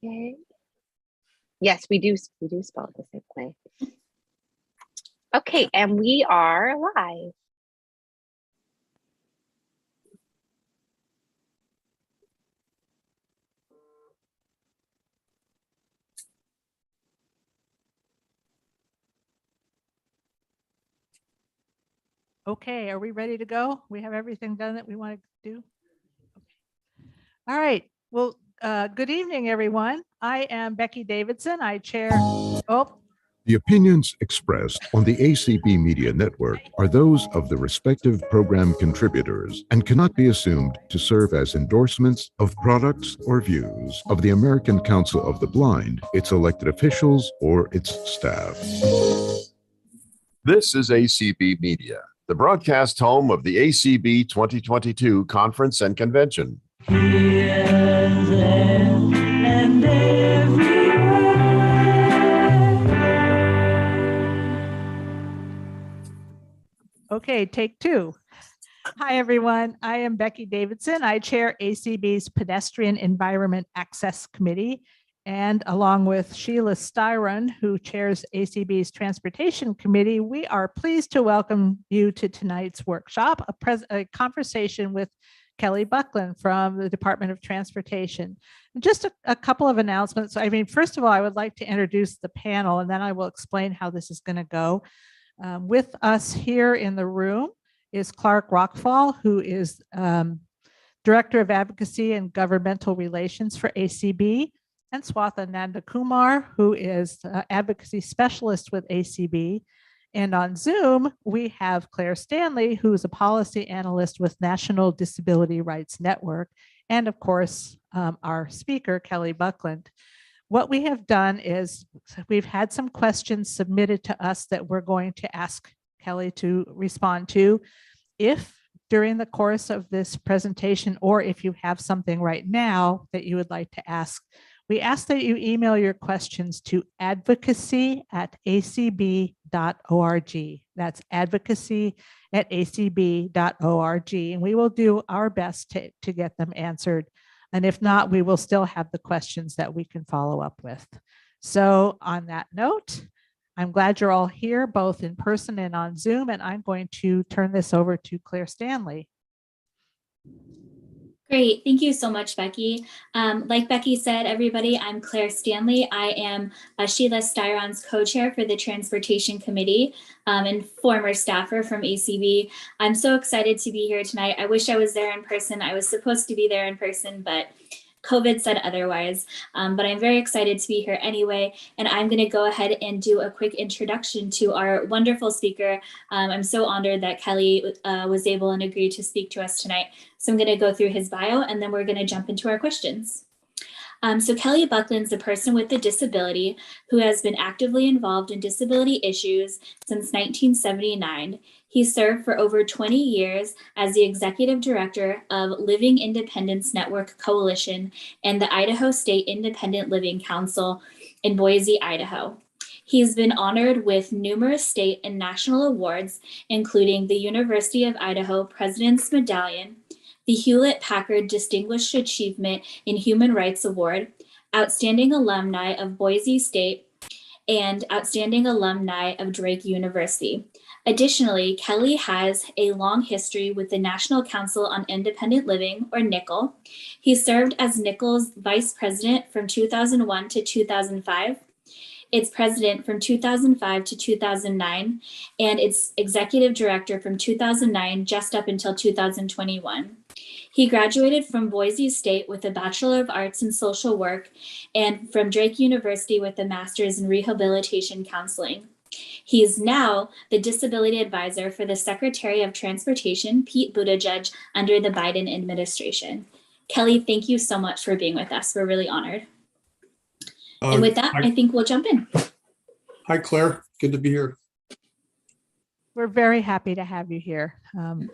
Okay. Yes, we do spell it the same way. Okay, and we are live. Okay, are we ready to go? We have everything done that we want to do? Okay. All right. Well, good evening, everyone. I am Becky Davidson. I chair. The opinions expressed on the ACB Media Network are those of the respective program contributors and cannot be assumed to serve as endorsements of products or views of the American Council of the Blind, its elected officials, or its staff. This is ACB Media, the broadcast home of the ACB 2022 Conference and Convention. Here, there, and everywhere. Okay, take two. Hi, everyone. I am Becky Davidson. I chair ACB's Pedestrian Environment Access Committee, and along with Sheila Styron, who chairs ACB's Transportation Committee, we are pleased to welcome you to tonight's workshop, a conversation with Kelly Buckland from the Department of Transportation. Just a couple of announcements. I mean, first of all, I would like to introduce the panel, and then I will explain how this is going to go. With us here in the room is Clark Rockfall, who is Director of Advocacy and Governmental Relations for ACB, and Swatha Nandakumar, who is Advocacy Specialist with ACB. And on Zoom, we have Claire Stanley, who is a Policy Analyst with National Disability Rights Network, and of course, our speaker, Kelly Buckland. What we have done is we've had some questions submitted to us that we're going to ask Kelly to respond to. If during the course of this presentation, or if you have something right now that you would like to ask, we ask that you email your questions to advocacy@acb.org. That's advocacy@acb.org. And we will do our best to get them answered. And if not, we will still have the questions that we can follow up with. So on that note, I'm glad you're all here, both in person and on Zoom, and I'm going to turn this over to Claire Stanley. Great. Thank you so much, Becky. Like Becky said, everybody, I'm Claire Stanley. I am Sheila Styron's co-chair for the Transportation Committee and former staffer from ACB. I'm so excited to be here tonight. I wish I was there in person. I was supposed to be there in person, but COVID said otherwise, but I'm very excited to be here anyway, and I'm going to go ahead and do a quick introduction to our wonderful speaker. I'm so honored that Kelly was able and agreed to speak to us tonight. So I'm going to go through his bio, and then we're going to jump into our questions. So Kelly Buckland's a person with a disability who has been actively involved in disability issues since 1979. He served for over 20 years as the executive director of Living Independence Network Coalition and the Idaho State Independent Living Council in Boise, Idaho. He's been honored with numerous state and national awards, including the University of Idaho President's Medallion, the Hewlett-Packard Distinguished Achievement in Human Rights Award, Outstanding Alumni of Boise State, and Outstanding Alumni of Drake University. Additionally, Kelly has a long history with the National Council on Independent Living, or NCIL. He served as NCIL's vice president from 2001 to 2005, its president from 2005 to 2009, and its executive director from 2009 just up until 2021. He graduated from Boise State with a Bachelor of Arts in Social Work and from Drake University with a Master's in Rehabilitation Counseling. He is now the Disability Advisor for the Secretary of Transportation, Pete Buttigieg, under the Biden administration. Kelly, thank you so much for being with us. We're really honored. And with that, I think we'll jump in. Hi, Claire. Good to be here. We're very happy to have you here.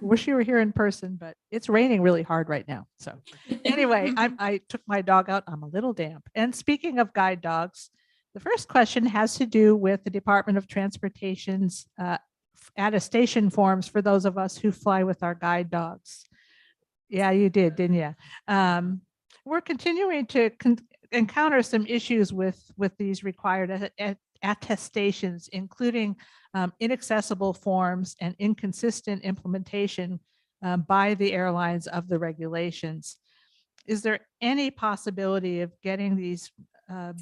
Wish you were here in person, but it's raining really hard right now. So anyway, I took my dog out. I'm a little damp. And speaking of guide dogs, the first question has to do with the Department of Transportation's attestation forms for those of us who fly with our guide dogs. Yeah, you did, didn't you? we're continuing to encounter some issues with these required attestations, including inaccessible forms and inconsistent implementation by the airlines of the regulations. Is there any possibility of getting these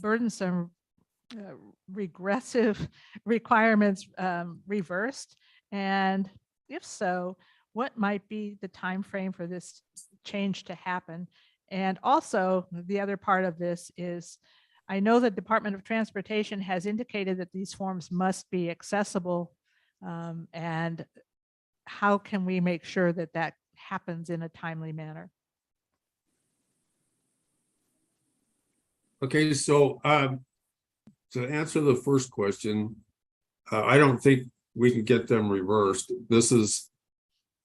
burdensome regressive requirements reversed? And if so, what might be the time frame for this change to happen? And also, the other part of this is, I know the Department of Transportation has indicated that these forms must be accessible. And how can we make sure that that happens in a timely manner? Okay, so to answer the first question, I don't think we can get them reversed. This is,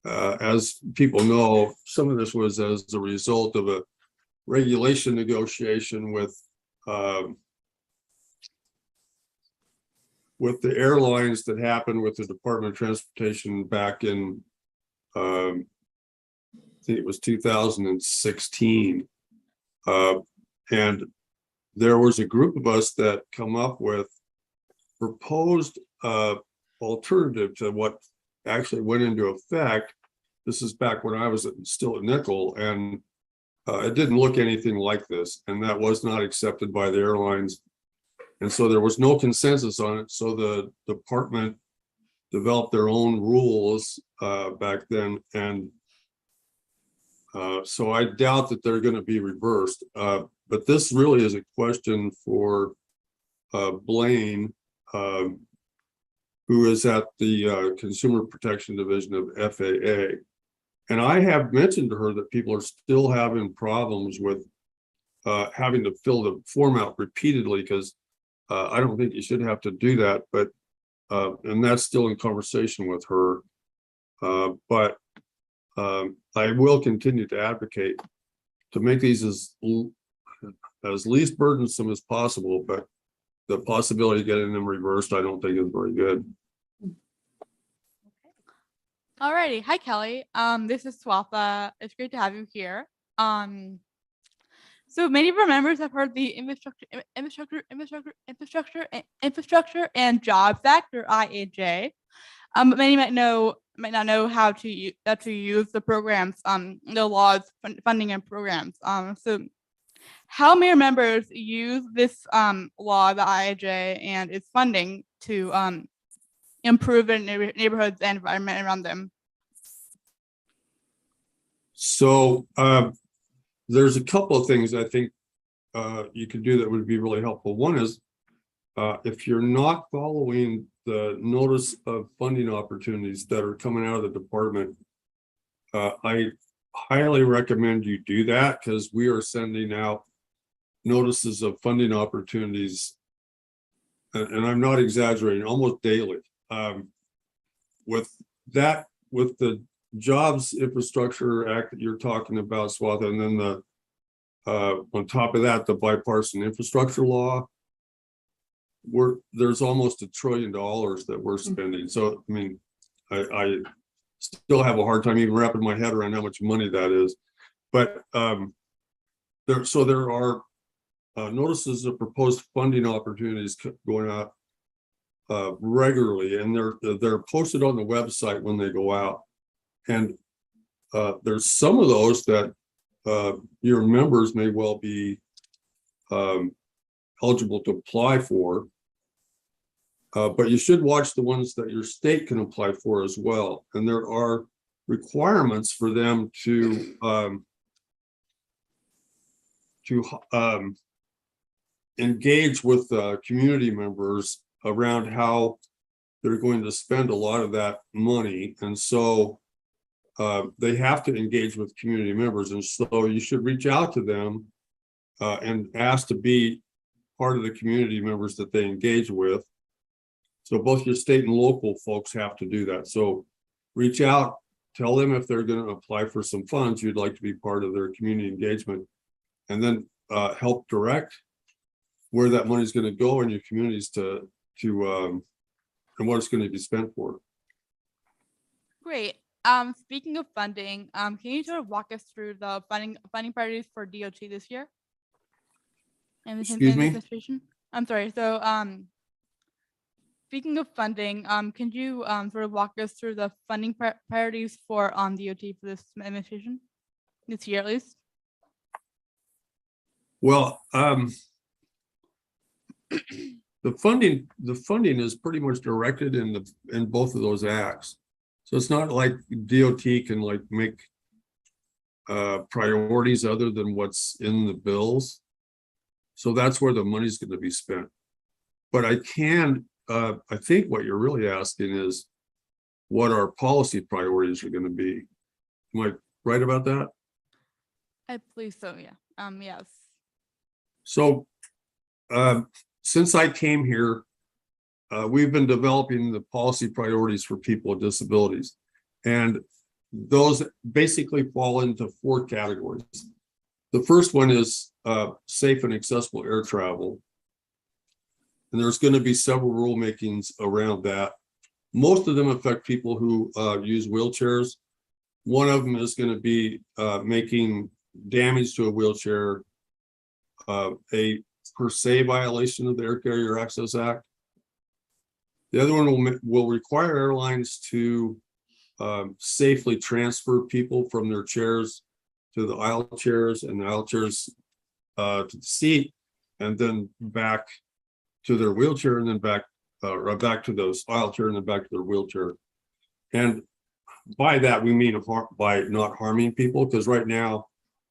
as people know, some of this was as a result of a regulation negotiation with the airlines that happened with the Department of Transportation back in, I think it was 2016. And there was a group of us that come up with proposed alternative to what actually went into effect. This is back when I was still at Nickel, and it didn't look anything like this, and that was not accepted by the airlines. And so there was no consensus on it. So the department developed their own rules back then. And so I doubt that they're going to be reversed. But this really is a question for Blaine, who is at the Consumer Protection Division of FAA. And I have mentioned to her that people are still having problems with having to fill the form out repeatedly, because I don't think you should have to do that. But and that's still in conversation with her. But I will continue to advocate to make these as least burdensome as possible, but the possibility of getting them reversed, I don't think is very good. Alrighty, hi Kelly. This is Swatha. It's great to have you here. So many of our members have heard the Infrastructure and Jobs Act, or IAJ. But many might not know how to use the programs, the laws, funding, and programs. So how may our members use this law, the IAJ, and its funding to improve their neighborhoods and environment around them? So there's a couple of things I think you can do that would be really helpful. One is if you're not following the notice of funding opportunities that are coming out of the department, I highly recommend you do that, because we are sending out notices of funding opportunities, and I'm not exaggerating, almost daily. With the Jobs Infrastructure Act that you're talking about, Swatha, and then the on top of that, the bipartisan infrastructure law, there's almost $1 trillion that we're spending. So I mean, I still have a hard time even wrapping my head around how much money that is. But there are notices of proposed funding opportunities going out regularly, and they're posted on the website when they go out. And there's some of those that your members may well be eligible to apply for, but you should watch the ones that your state can apply for as well. And there are requirements for them to engage with community members around how they're going to spend a lot of that money. And so they have to engage with community members. And so you should reach out to them and ask to be part of the community members that they engage with. So both your state and local folks have to do that. So reach out, tell them if they're going to apply for some funds, you'd like to be part of their community engagement, and then help direct where that money is going to go in your communities and what it's going to be spent for. Great. Speaking of funding, can you sort of walk us through the funding priorities for DOT this year? And this Excuse me? administration? I'm sorry. So, speaking of funding, can you sort of walk us through the funding priorities for DOT for this administration, this year at least? Well, the funding is pretty much directed in both of those acts. So it's not like DOT can like make priorities other than what's in the bills. So that's where the money's going to be spent. But I think what you're really asking is what our policy priorities are going to be. Am I right about that? I believe so, yeah. Yes. So since I came here, we've been developing the policy priorities for people with disabilities. And those basically fall into 4 categories. The first one is safe and accessible air travel. And there's going to be several rulemakings around that. Most of them affect people who use wheelchairs. One of them is going to be making damage to a wheelchair a per se violation of the Air Carrier Access Act. The other one will require airlines to safely transfer people from their chairs to the aisle chairs and the aisle chairs to the seat, and then back to their wheelchair, and then back to those aisle chair, and then back to their wheelchair. And by that we mean by not harming people, because right now,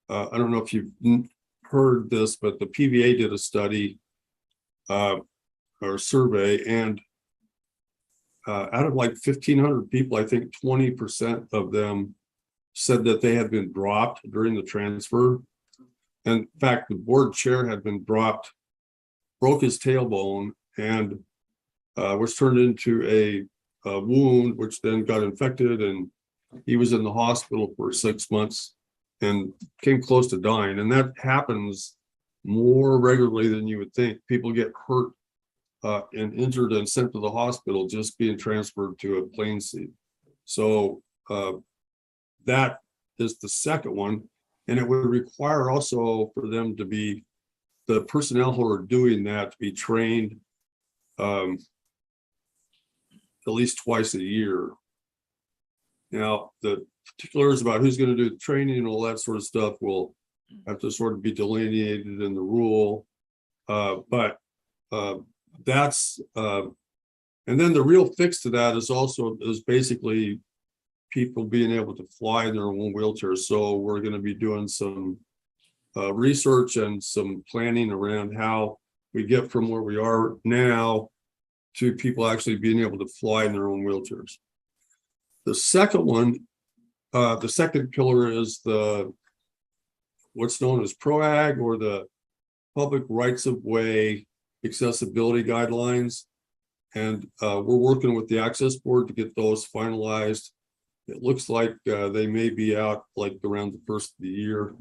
I don't know if you've heard this, but the PVA did a study or survey, and out of like 1,500 people, I think 20% of them said that they had been dropped during the transfer. In fact, the board chair had been dropped, broke his tailbone, and was turned into a wound, which then got infected, and he was in the hospital for 6 months and came close to dying. And that happens more regularly than you would think. People get hurt and injured and sent to the hospital just being transferred to a plane seat. So that is the second one. And it would require also for them to be, the personnel who are doing that, to be trained at least twice a year. Now, the particulars about who's going to do the training and all that sort of stuff will have to sort of be delineated in the rule. But that's and then the real fix to that is basically people being able to fly in their own wheelchairs. So we're going to be doing some research and some planning around how we get from where we are now to people actually being able to fly in their own wheelchairs. The second one, the second pillar is what's known as PROAG, or the Public Rights of Way Accessibility Guidelines. And we're working with the Access Board to get those finalized. It looks like they may be out like around the first of the year.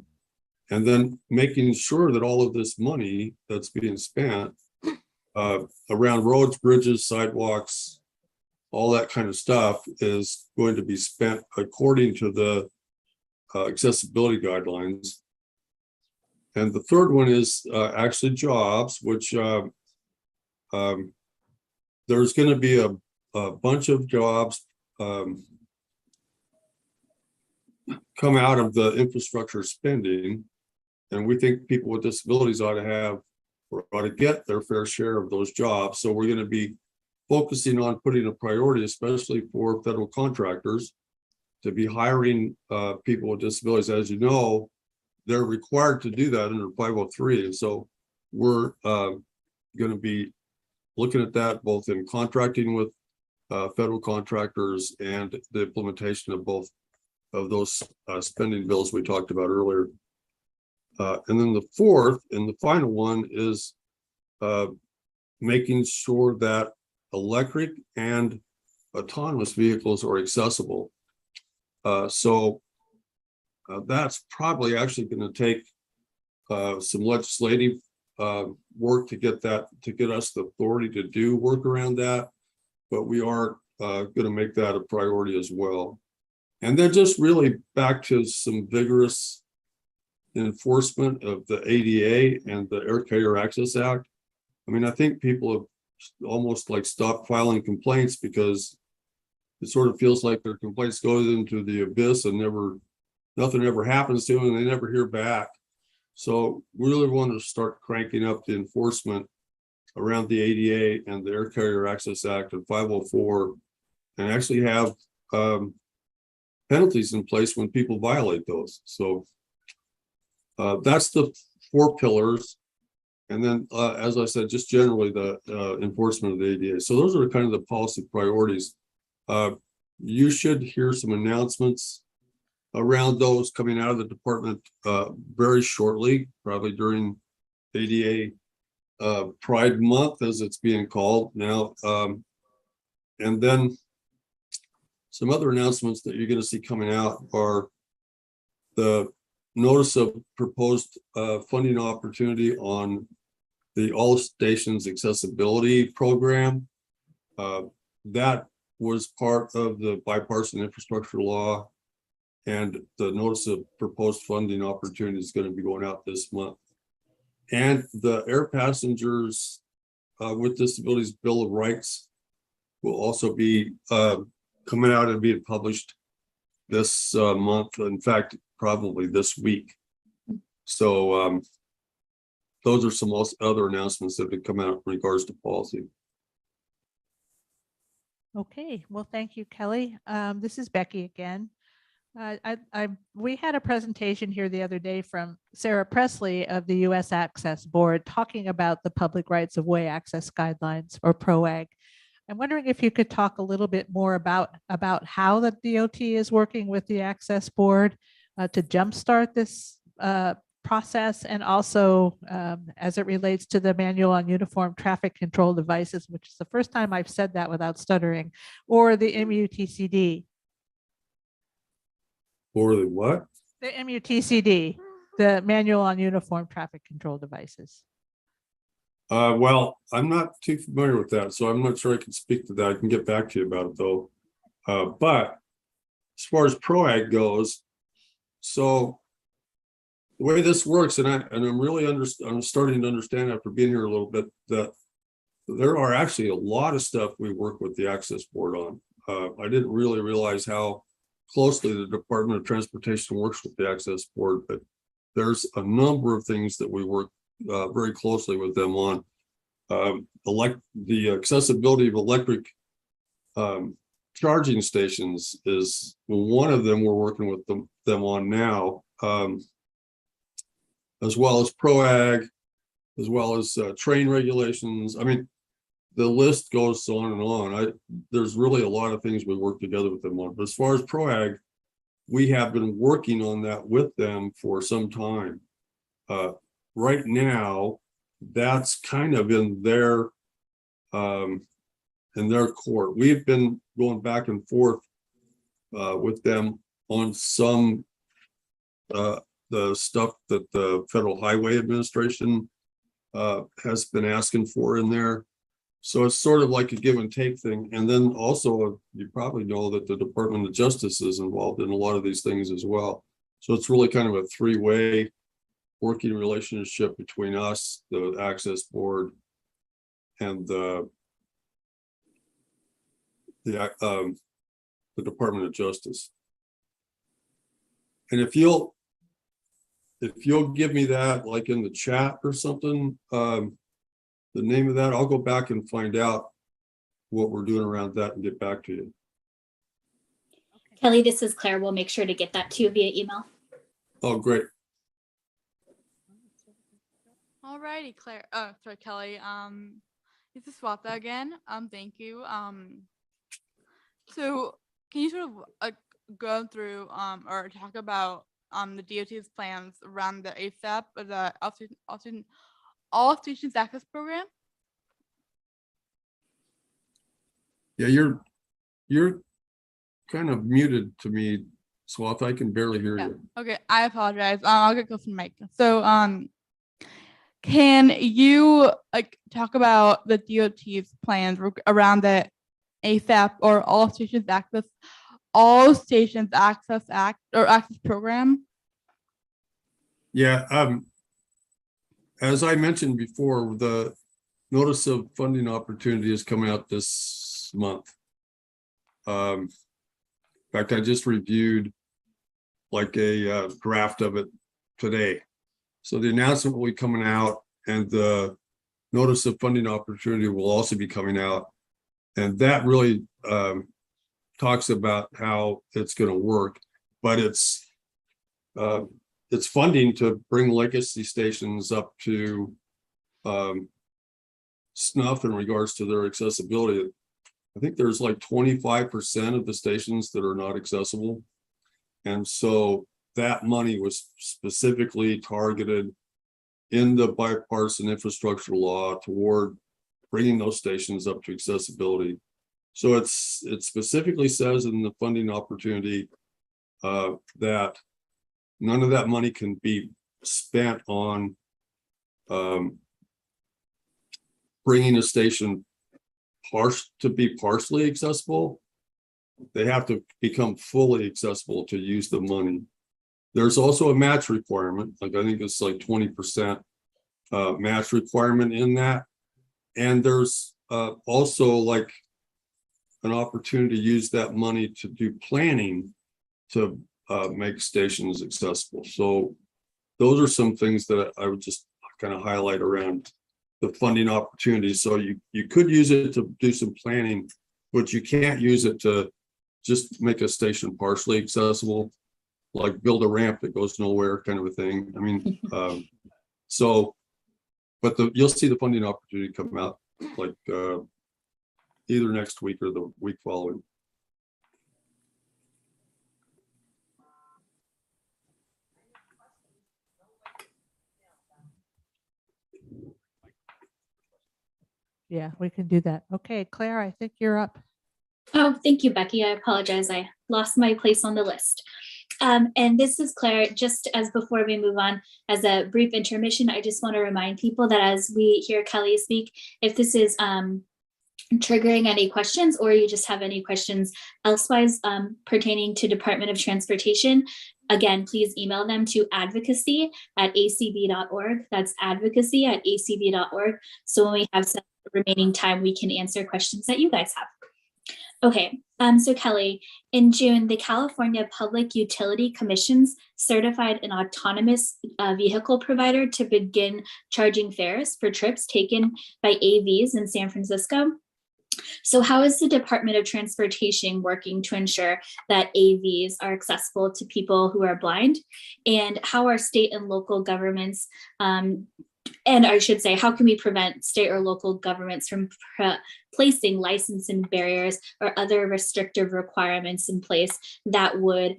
And then making sure that all of this money that's being spent around roads, bridges, sidewalks, all that kind of stuff is going to be spent according to the accessibility guidelines. And the third one is actually jobs, which there's going to be a bunch of jobs come out of the infrastructure spending. And we think people with disabilities ought to have, or ought to get their fair share of those jobs. So we're going to be focusing on putting a priority, especially for federal contractors, to be hiring people with disabilities. As you know, they're required to do that under 503. And so we're going to be looking at that both in contracting with federal contractors and the implementation of both of those spending bills we talked about earlier. And then the fourth and the final one is making sure that electric and autonomous vehicles are accessible. So that's probably actually going to take some legislative work to get us the authority to do work around that. But we are going to make that a priority as well. And then just really back to some vigorous enforcement of the ADA and the Air Carrier Access Act. I mean, I think people have almost like stopped filing complaints because it sort of feels like their complaints go into the abyss and nothing ever happens to them and they never hear back. So we really want to start cranking up the enforcement around the ADA and the Air Carrier Access Act and 504 and actually have penalties in place when people violate those. So that's the 4 pillars. And then, as I said, just generally the enforcement of the ADA. So those are kind of the policy priorities. You should hear some announcements around those coming out of the department very shortly, probably during ADA Pride Month, as it's being called now. And then some other announcements that you're going to see coming out are the notice of proposed funding opportunity on the All Stations Accessibility Program. That was part of the bipartisan infrastructure law, and the notice of proposed funding opportunity is going to be going out this month. And the Air Passengers with Disabilities Bill of Rights will also be coming out and being published this month. In fact, probably this week. So those are some other announcements that have come out in regards to policy. Okay, well, thank you, Kelly. This is Becky again. We had a presentation here the other day from Sarah Presley of the U.S. Access Board talking about the Public Rights of Way Access Guidelines, or PROAG. I'm wondering if you could talk a little bit more about how the DOT is working with the Access Board to jumpstart this process, and also as it relates to the Manual on Uniform Traffic Control Devices, which is the first time I've said that without stuttering, or the MUTCD. Or the what? The MUTCD, the Manual on Uniform Traffic Control Devices. Well, I'm not too familiar with that, so I'm not sure I can speak to that. I can get back to you about it though. But as far as PROAG goes, so the way this works, and I'm really I'm starting to understand after being here a little bit that there are actually a lot of stuff we work with the Access Board on. I didn't really realize how closely the Department of Transportation works with the Access Board, but there's a number of things that we work very closely with them on. The accessibility of electric charging stations is one of them we're working with them on now, as well as PROAG, as well as train regulations. I mean, the list goes on and on. There's really a lot of things we work together with them on. But as far as PROAG, we have been working on that with them for some time. Right now, that's kind of in their court. We've been going back and forth with them on some the stuff that the Federal Highway Administration has been asking for in there. So it's sort of like a give and take thing. And then also, you probably know that the Department of Justice is involved in a lot of these things as well. So it's really kind of a three-way working relationship between us, the Access Board, and the Department of Justice. And if you'll give me that, like in the chat or something, the name of that, I'll go back and find out what we're doing around that and get back to you. Kelly, this is Claire. We'll make sure to get that to you via email. Oh, great. All righty, Claire. Oh, sorry, Kelly. This is Swatha again. Thank you. So can you sort of go through or talk about the DOT's plans around the ASAP, or the All Stations Access Program? Yeah, you're kind of muted to me, Swatha. I can barely hear you. Okay, I apologize. I'll get close to the mic. So can you talk about the DOT's plans around the ASAP or All Stations Access all stations access act or access program? Yeah, as I mentioned before, the notice of funding opportunity is coming out this month. In fact, I just reviewed like a draft of it today. So the announcement will be coming out, and the notice of funding opportunity will also be coming out. And that really talks about how it's going to work, but it's funding to bring legacy stations up to snuff in regards to their accessibility. I think there's like 25% of the stations that are not accessible. And so that money was specifically targeted in the bipartisan infrastructure law toward bringing those stations up to accessibility. So it specifically says in the funding opportunity that none of that money can be spent on bringing a station to be partially accessible. They have to become fully accessible to use the money. There's also a match requirement, like I think it's like 20% match requirement in that. And there's also like an opportunity to use that money to do planning to make stations accessible. So those are some things that I would just kind of highlight around the funding opportunities. So you could use it to do some planning, but you can't use it to just make a station partially accessible, like build a ramp that goes nowhere kind of a thing. I mean, but you'll see the funding opportunity come out like either next week or the week following. Yeah, we can do that. Okay, Claire, I think you're up. Oh, thank you, Becky. I apologize. I lost my place on the list. And this is Claire. Just as before we move on, as a brief intermission, I just want to remind people that as we hear Kelly speak, if this is triggering any questions, or you just have any questions elsewise pertaining to Department of Transportation, again, please email them to advocacy@acb.org. That's advocacy@acb.org. So when we have some remaining time, we can answer questions that you guys have. Okay, so Kelly, in June, the California Public Utility Commissions certified an autonomous vehicle provider to begin charging fares for trips taken by AVs in San Francisco. So how is the Department of Transportation working to ensure that AVs are accessible to people who are blind? And how are state and local governments, and I should say, how can we prevent state or local governments from placing licensing barriers or other restrictive requirements in place that would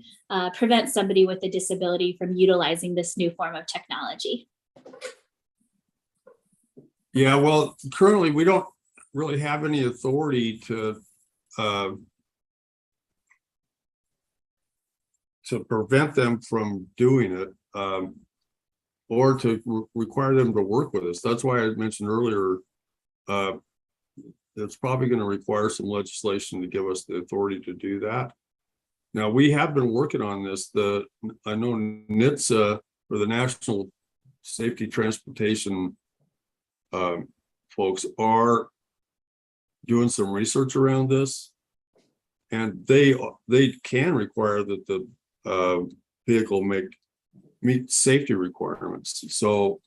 prevent somebody with a disability from utilizing this new form of technology? Yeah, well, currently we don't really have any authority to prevent them from doing it. Or to require them to work with us. That's why I mentioned earlier, it's probably going to require some legislation to give us the authority to do that. Now, we have been working on this. I know NHTSA, or the National Safety Transportation folks, are doing some research around this, and they can require that the vehicle meet safety requirements. So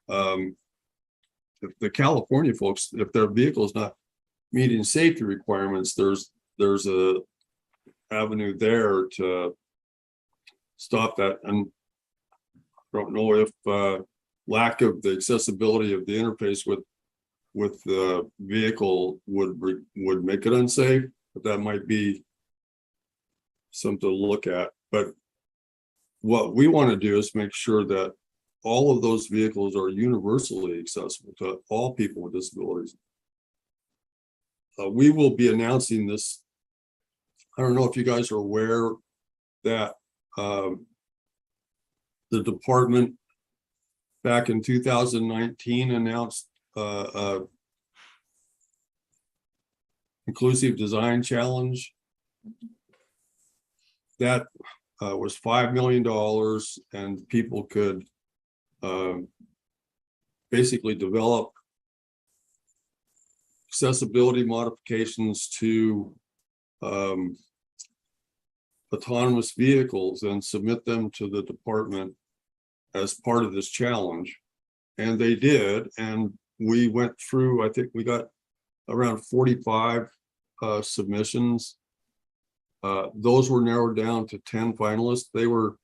if the California folks, if their vehicle is not meeting safety requirements, there's a avenue there to stop that. And I don't know if lack of the accessibility of the interface with the vehicle would make it unsafe, but that might be something to look at. But what we want to do is make sure that all of those vehicles are universally accessible to all people with disabilities. We will be announcing this. I don't know if you guys are aware that the department back in 2019 announced inclusive design challenge. that was $5 million, and people could basically develop accessibility modifications to autonomous vehicles and submit them to the department as part of this challenge. And they did, and we went through, I think we got around 45 submissions. Those were narrowed down to 10 finalists. They were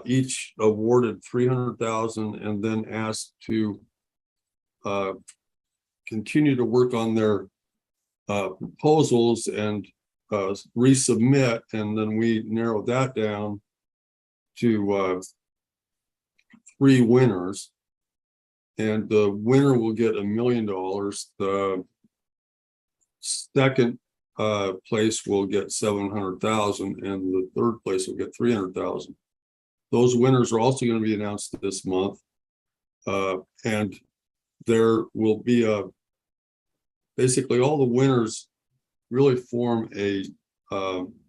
each awarded $300,000 and then asked to continue to work on their proposals and resubmit. And then we narrowed that down to 3 winners. And the winner will get $1 million. The second place will get 700,000, and the third place will get 300,000. Those winners are also going to be announced this month, and there will be basically all the winners really form a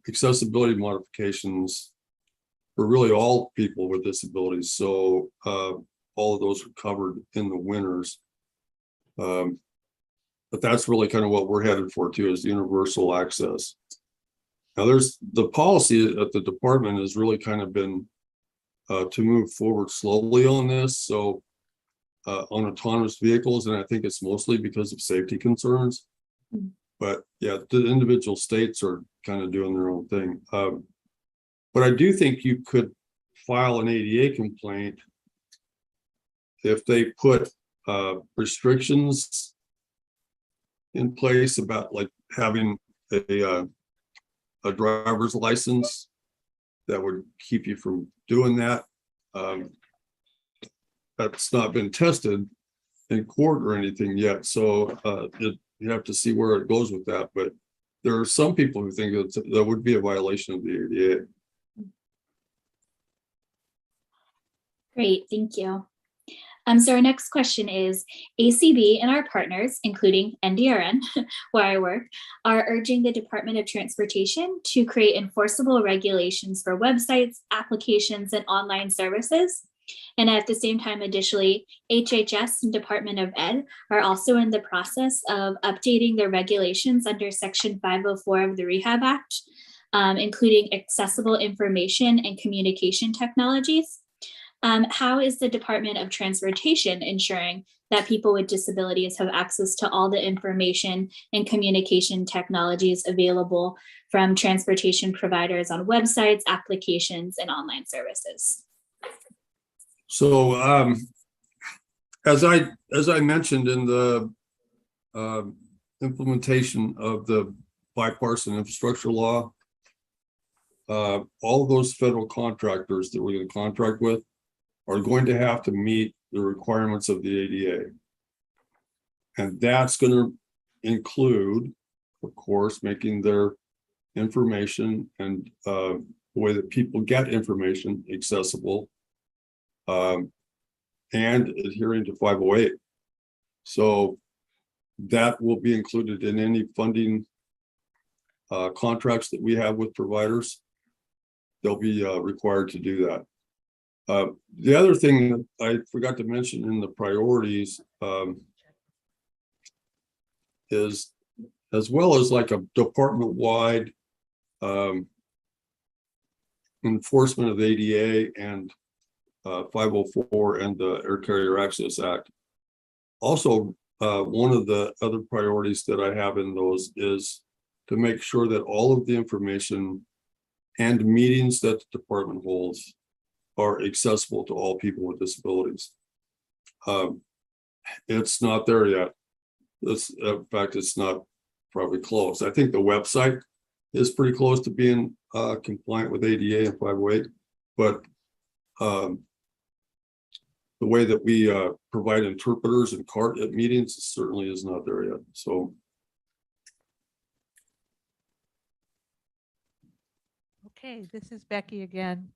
accessibility modifications for really all people with disabilities. So all of those are covered in the winners. But that's really kind of what we're headed for too, is universal access. Now there's the policy at the department has really kind of been to move forward slowly on this. So on autonomous vehicles, and I think it's mostly because of safety concerns. But yeah, the individual states are kind of doing their own thing. But I do think you could file an ADA complaint if they put restrictions in place about like having a driver's license that would keep you from doing that. That's not been tested in court or anything yet, so you have to see where it goes with that. But there are some people who think that would be a violation of the ADA. Great, thank you. So our next question is, ACB and our partners, including NDRN, where I work, are urging the Department of Transportation to create enforceable regulations for websites, applications, and online services. And at the same time, additionally, HHS and Department of Ed are also in the process of updating their regulations under Section 504 of the Rehab Act, including accessible information and communication technologies. How is the Department of Transportation ensuring that people with disabilities have access to all the information and communication technologies available from transportation providers on websites, applications, and online services? So as I mentioned in the implementation of the bipartisan infrastructure law, all of those federal contractors that we're going to contract with are going to have to meet the requirements of the ADA. And that's going to include, of course, making their information and the way that people get information accessible, and adhering to 508. So that will be included in any funding contracts that we have with providers. They'll be required to do that. The other thing that I forgot to mention in the priorities is, as well as like a department-wide enforcement of ADA and 504 and the Air Carrier Access Act. Also, one of the other priorities that I have in those is to make sure that all of the information and meetings that the department holds are accessible to all people with disabilities. It's not there yet. In fact, it's not probably close. I think the website is pretty close to being compliant with ADA and 508, but the way that we provide interpreters and CART at meetings certainly is not there yet. So. Okay, this is Becky again.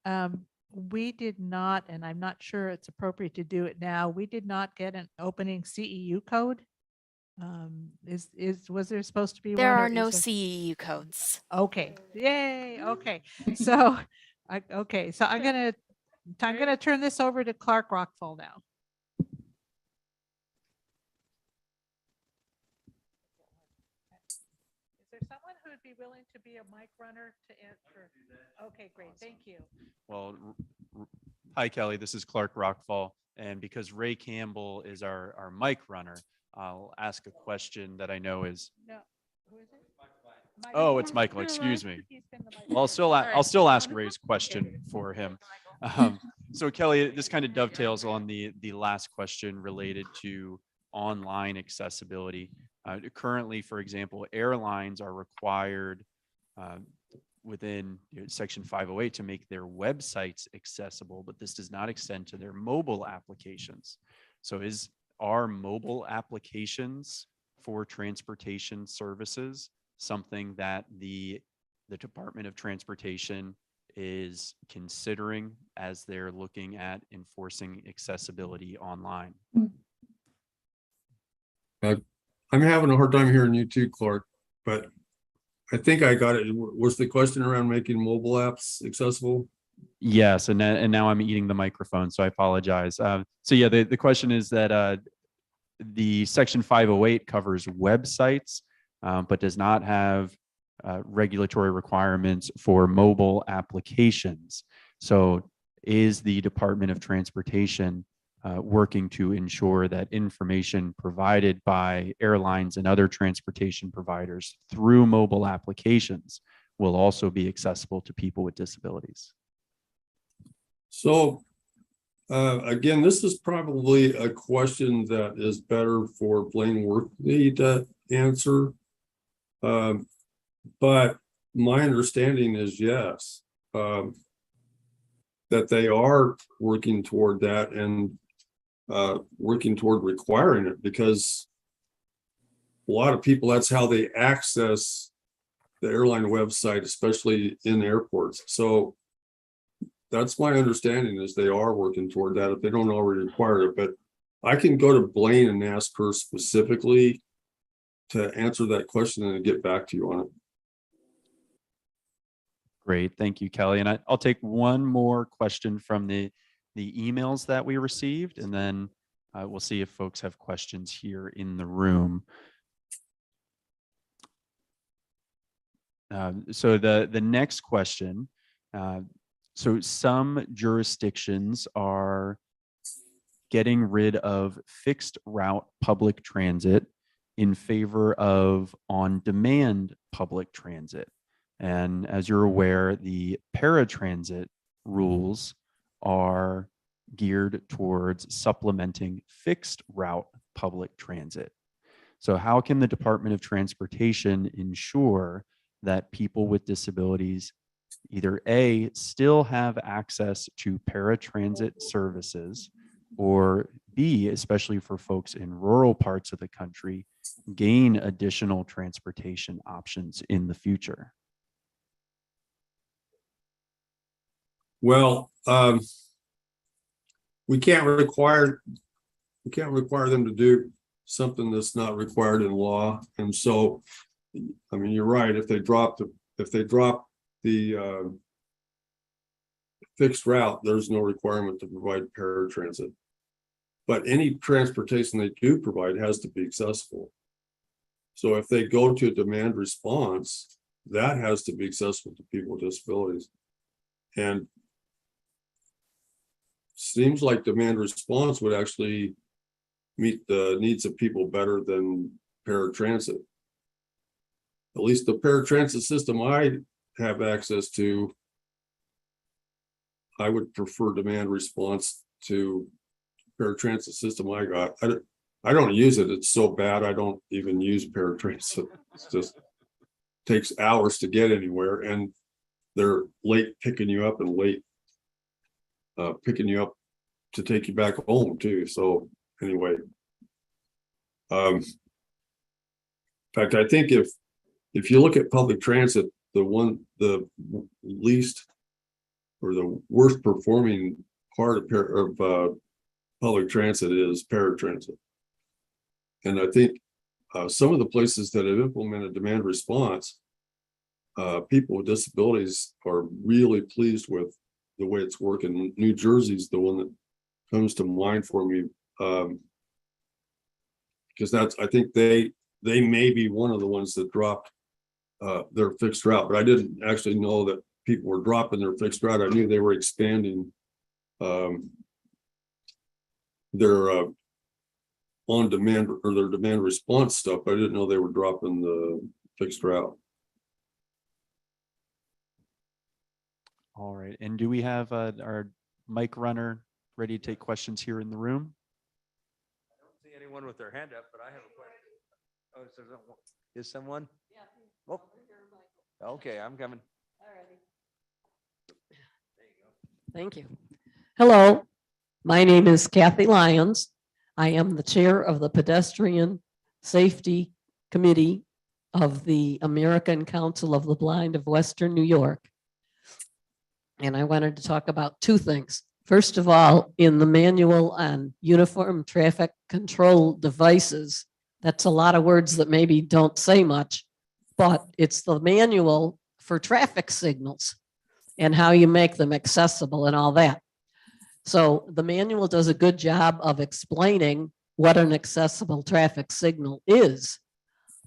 We did not, and I'm not sure it's appropriate to do it now, we did not get an opening CEU code Was there supposed to be There one? or are no is there- CEU codes. Okay, yay, okay. So, okay, so I'm gonna turn this over to Clark Rockfall now. Is there someone who would be willing to be a mic runner to answer? Okay, great, thank you. Well, hi, Kelly. This is Clark Rockfall. And because Ray Campbell is our mic runner, I'll ask a question that I know is. No, who is it? Oh, it's Michael. Excuse me. Well, I'll still ask Ray's question for him. So Kelly, this kind of dovetails on the last question related to online accessibility. Currently, for example, airlines are required within Section 508 to make their websites accessible, but this does not extend to their mobile applications. So are mobile applications for transportation services something that the Department of Transportation is considering as they're looking at enforcing accessibility online? I'm having a hard time hearing you too, Clark, but I think I got it. Was the question around making mobile apps accessible? Yes, and now I'm eating the microphone, so I apologize. So yeah, the question is that the Section 508 covers websites, but does not have regulatory requirements for mobile applications. So is the Department of Transportation working to ensure that information provided by airlines and other transportation providers through mobile applications will also be accessible to people with disabilities? So again, this is probably a question that is better for Blaine Workley to answer. But my understanding is yes, that they are working toward that and working toward requiring it, because a lot of people, that's how they access the airline website, especially in airports. So that's my understanding, is they are working toward that if they don't already require it. But I can go to Blaine and ask her specifically to answer that question and get back to you on it. Great, thank you, Kelly. And I'll take one more question from the emails that we received, and then we'll see if folks have questions here in the room. So the next question, so some jurisdictions are getting rid of fixed route public transit in favor of on-demand public transit. And as you're aware, the paratransit rules are geared towards supplementing fixed route public transit. So how can the Department of Transportation ensure that people with disabilities either A, still have access to paratransit services, or B, especially for folks in rural parts of the country, gain additional transportation options in the future? Well, we can't require them to do something that's not required in law. And so, I mean, you're right. If they drop the fixed route, there's no requirement to provide paratransit. But any transportation they do provide has to be accessible. So if they go to a demand response, that has to be accessible to people with disabilities. And seems like demand response would actually meet the needs of people better than paratransit. At least the paratransit system I have access to, I would prefer demand response to paratransit system I got. I don't use it. It's so bad. I don't even use paratransit. It's just takes hours to get anywhere, and they're late picking you up and late picking you up to take you back home too. So anyway, in fact, I think if you look at public transit, the least or the worst performing part of public transit is paratransit. And I think some of the places that have implemented demand response, people with disabilities are really pleased with the way it's working. New Jersey's the one that comes to mind for me. Because I think they may be one of the ones that dropped their fixed route, but I didn't actually know that people were dropping their fixed route. I knew they were expanding their on demand or their demand response stuff. I didn't know they were dropping the fixed route. All right. And do we have our mic runner ready to take questions here in the room? I don't see anyone with their hand up, but I have a question. Oh, is someone? Yeah. Oh. Okay, I'm coming. Thank you. Hello, my name is Kathy Lyons. I am the chair of the Pedestrian Safety Committee of the American Council of the Blind of Western New York. And I wanted to talk about two things. First of all, in the manual on uniform traffic control devices, that's a lot of words that maybe don't say much, but it's the manual for traffic signals and how you make them accessible and all that. So the manual does a good job of explaining what an accessible traffic signal is,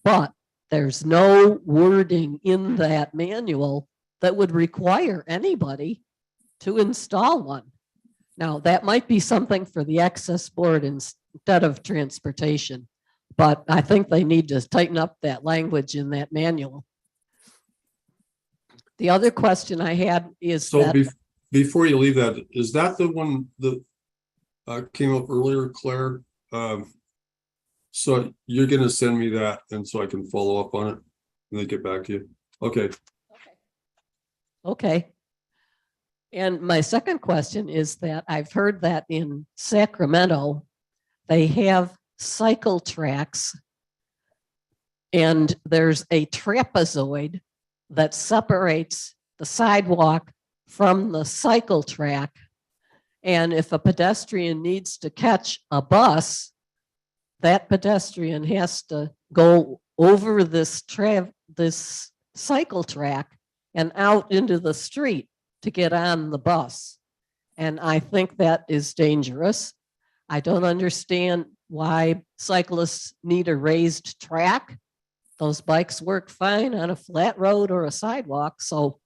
but there's no wording in that manual that would require anybody to install one. Now, that might be something for the access board instead of transportation, but I think they need to tighten up that language in that manual. The other question I had is so before you leave that, is that the one that came up earlier, Claire? So you're going to send me that, and so I can follow up on it and then get back to you. Okay. Okay. And my second question is that I've heard that in Sacramento, they have cycle tracks and there's a trapezoid that separates the sidewalk from the cycle track. And if a pedestrian needs to catch a bus, that pedestrian has to go over this cycle track and out into the street to get on the bus. And I think that is dangerous. I don't understand why cyclists need a raised track. Those bikes work fine on a flat road or a sidewalk. So,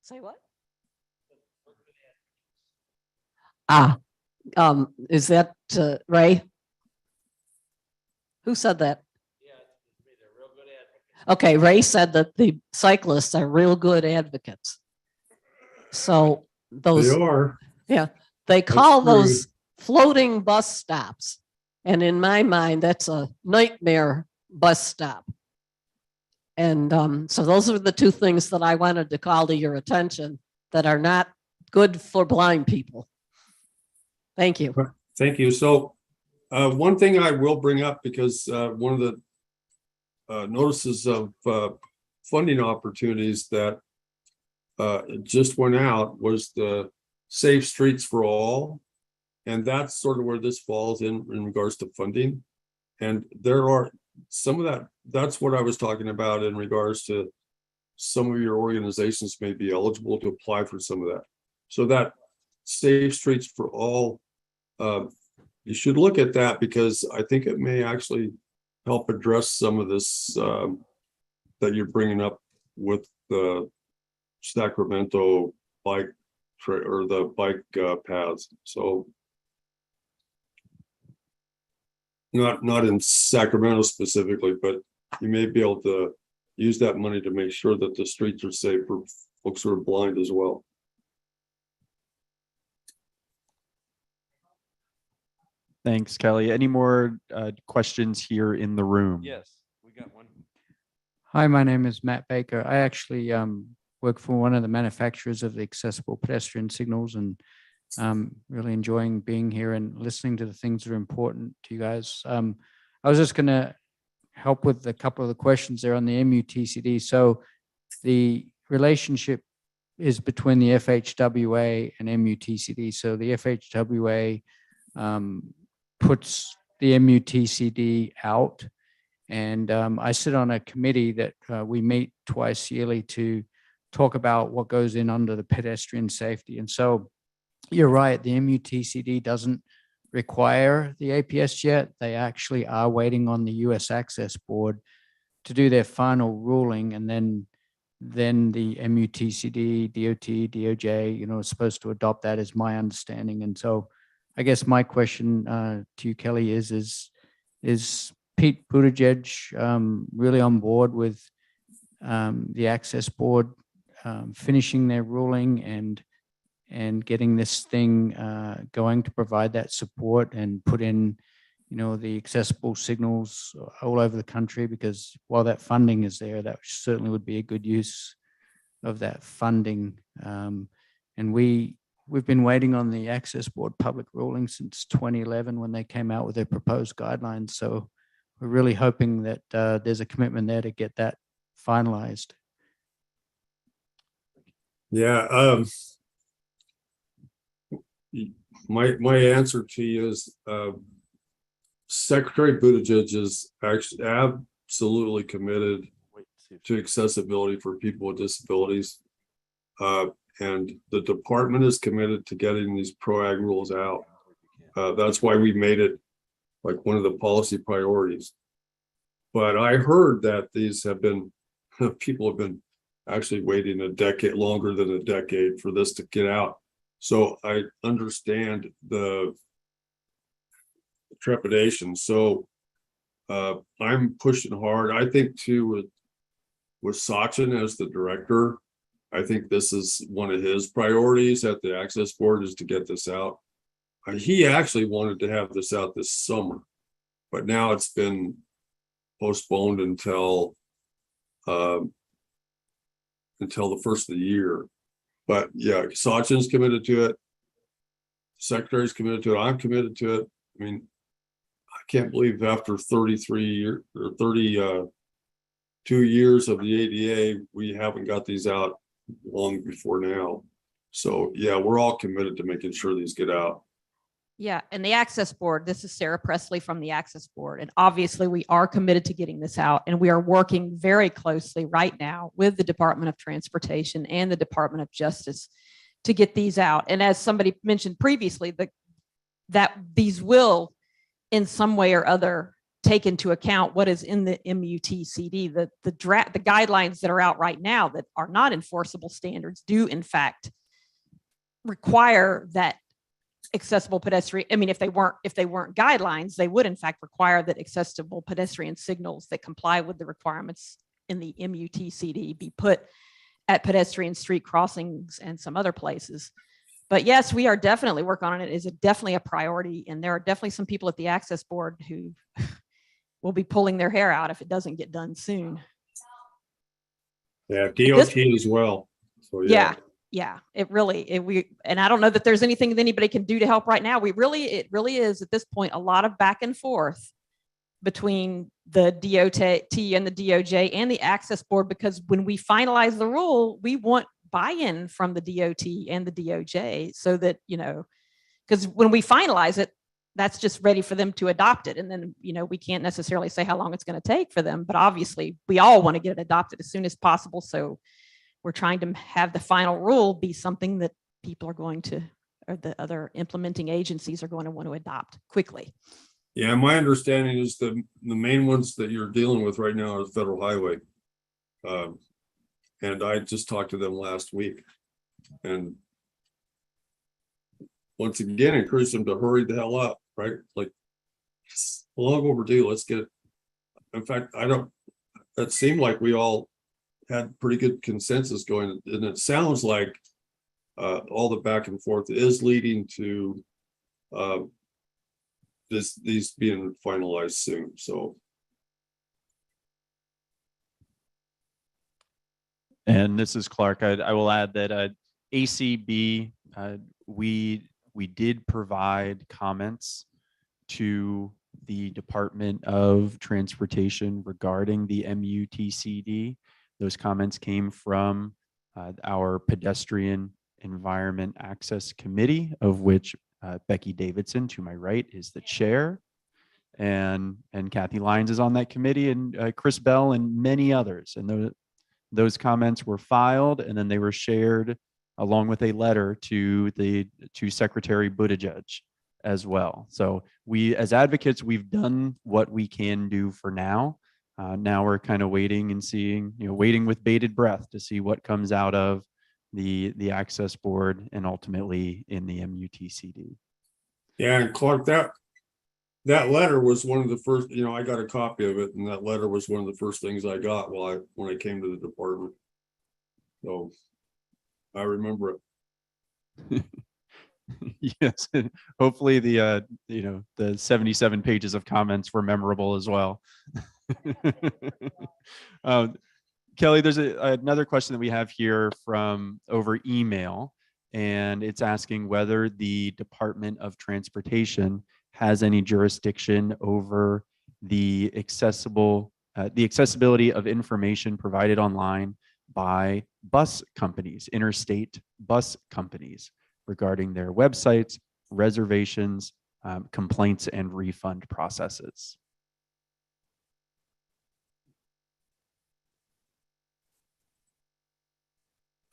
say what? Is that Ray? Who said that? Okay, Ray said that the cyclists are real good advocates. So those They are. Yeah, they call those floating bus stops. And in my mind, that's a nightmare bus stop. And so those are the two things that I wanted to call to your attention that are not good for blind people. Thank you. Thank you. So one thing I will bring up, because one of the notices of funding opportunities that just went out was the Safe Streets for All. And that's sort of where this falls in regards to funding. And there are some of that, that's what I was talking about in regards to some of your organizations may be eligible to apply for some of that. So that Safe Streets for All, you should look at that, because I think it may actually help address some of this that you're bringing up with the Sacramento bike or the bike paths. So not in Sacramento specifically, but you may be able to use that money to make sure that the streets are safe for folks who are blind as well. Thanks, Kelly. Any more questions here in the room? Yes, we got one. Hi, my name is Matt Baker. I actually work for one of the manufacturers of the accessible pedestrian signals, and really enjoying being here and listening to the things that are important to you guys. I was just going to help with a couple of the questions there on the MUTCD. So the relationship is between the FHWA and MUTCD. So the FHWA puts the MUTCD out. And I sit on a committee that we meet twice yearly to talk about what goes in under the pedestrian safety. And so you're right, the MUTCD doesn't require the APS yet. They actually are waiting on the US Access Board to do their final ruling, and then the MUTCD, DOT, DOJ, is supposed to adopt that, is my understanding. And so I guess my question to you, Kelly, is Pete Buttigieg really on board with the Access Board finishing their ruling and getting this thing going to provide that support and put in, the accessible signals all over the country? Because while that funding is there, that certainly would be a good use of that funding. And we've been waiting on the Access Board public ruling since 2011 when they came out with their proposed guidelines. So we're really hoping that there's a commitment there to get that finalized. Yeah. My answer to you is Secretary Buttigieg is actually absolutely committed to accessibility for people with disabilities. And the department is committed to getting these PROAG rules out. That's why we made it like one of the policy priorities. But I heard that these have been, people have been actually waiting a decade, longer than a decade, for this to get out. So I understand the trepidation. So I'm pushing hard. I think too, with Sachin as the director, I think this is one of his priorities at the Access Board, is to get this out. He actually wanted to have this out this summer, but now it's been postponed until the first of the year. But yeah, Sachin's committed to it. Secretary's committed to it. I'm committed to it. I mean, I can't believe after 33 years or 32 years of the ADA, we haven't got these out long before now. So yeah, we're all committed to making sure these get out. Yeah, and the Access Board, this is Sarah Presley from the Access Board. And obviously we are committed to getting this out, and we are working very closely right now with the Department of Transportation and the Department of Justice to get these out. And as somebody mentioned previously, that these will in some way or other take into account what is in the MUTCD. The guidelines that are out right now that are not enforceable standards do in fact require that accessible pedestrian. I mean, if they weren't guidelines, they would in fact require that accessible pedestrian signals that comply with the requirements in the MUTCD be put at pedestrian street crossings and some other places. But yes, we are definitely working on it. It is definitely a priority, and there are definitely some people at the Access Board who will be pulling their hair out if it doesn't get done soon. Yeah, DOT as well. So yeah, and I don't know that there's anything that anybody can do to help right now. It really is at this point a lot of back and forth between the DOT and the DOJ and the Access Board, because when we finalize the rule, we want buy-in from the DOT and the DOJ, so that, because when we finalize it, that's just ready for them to adopt it. And then, we can't necessarily say how long it's going to take for them, but obviously we all want to get it adopted as soon as possible. So we're trying to have the final rule be something that people are going to, or the other implementing agencies are going to want to adopt quickly. Yeah, my understanding is the main ones that you're dealing with right now are the Federal Highway. And I just talked to them last week, and once again, encourage them to hurry the hell up, right? Like, it's long overdue. Let's get it. In fact, it seemed like we all had pretty good consensus going, and it sounds like all the back and forth is leading to these being finalized soon. So, and this is Clark. I will add that ACB, we did provide comments to the Department of Transportation regarding the MUTCD. Those comments came from our Pedestrian Environment Access Committee, of which Becky Davidson, to my right, is the chair. and Kathy Lyons is on that committee, and Chris Bell and many others. And those comments were filed, and then they were shared along with a letter to Secretary Buttigieg as well. So we, as advocates, we've done what we can do for now. Now we're kind of waiting and seeing, waiting with bated breath to see what comes out of the access board and ultimately in the MUTCD. Yeah, and Clark, that letter was one of the first, I got a copy of it, and that letter was one of the first things I got when I came to the department. So I remember it. Yes, and hopefully the 77 pages of comments were memorable as well. Kelly, there's another question that we have here from over email, and it's asking whether the Department of Transportation has any jurisdiction over the accessibility of information provided online by bus companies, interstate bus companies, regarding their websites, reservations, complaints, and refund processes.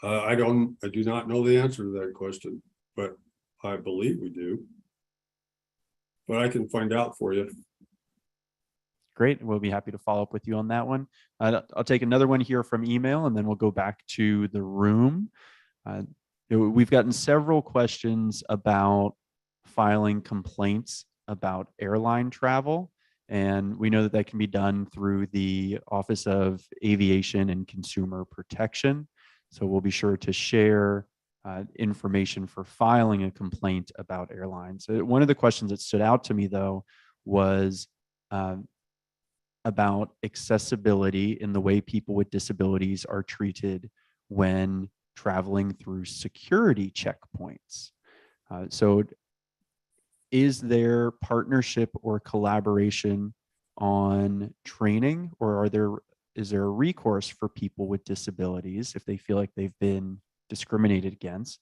I do not know the answer to that question, but I believe we do. But I can find out for you. Great. We'll be happy to follow up with you on that one. I'll take another one here from email, and then we'll go back to the room. We've gotten several questions about filing complaints about airline travel, and we know that that can be done through the Office of Aviation and Consumer Protection. So we'll be sure to share information for filing a complaint about airlines. One of the questions that stood out to me, though, was about accessibility in the way people with disabilities are treated when traveling through security checkpoints. So is there partnership or collaboration on training, or is there a recourse for people with disabilities if they feel like they've been discriminated against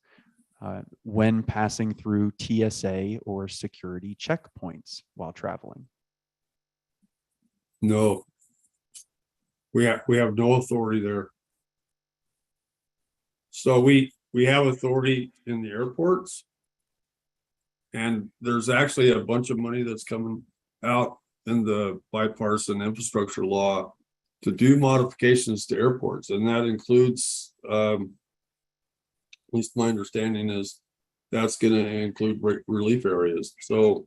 when passing through TSA or security checkpoints while traveling? No, we have no authority there. So we have authority in the airports, and there's actually a bunch of money that's coming out in the bipartisan infrastructure law to do modifications to airports, and that includes, at least my understanding is, that's going to include relief areas. So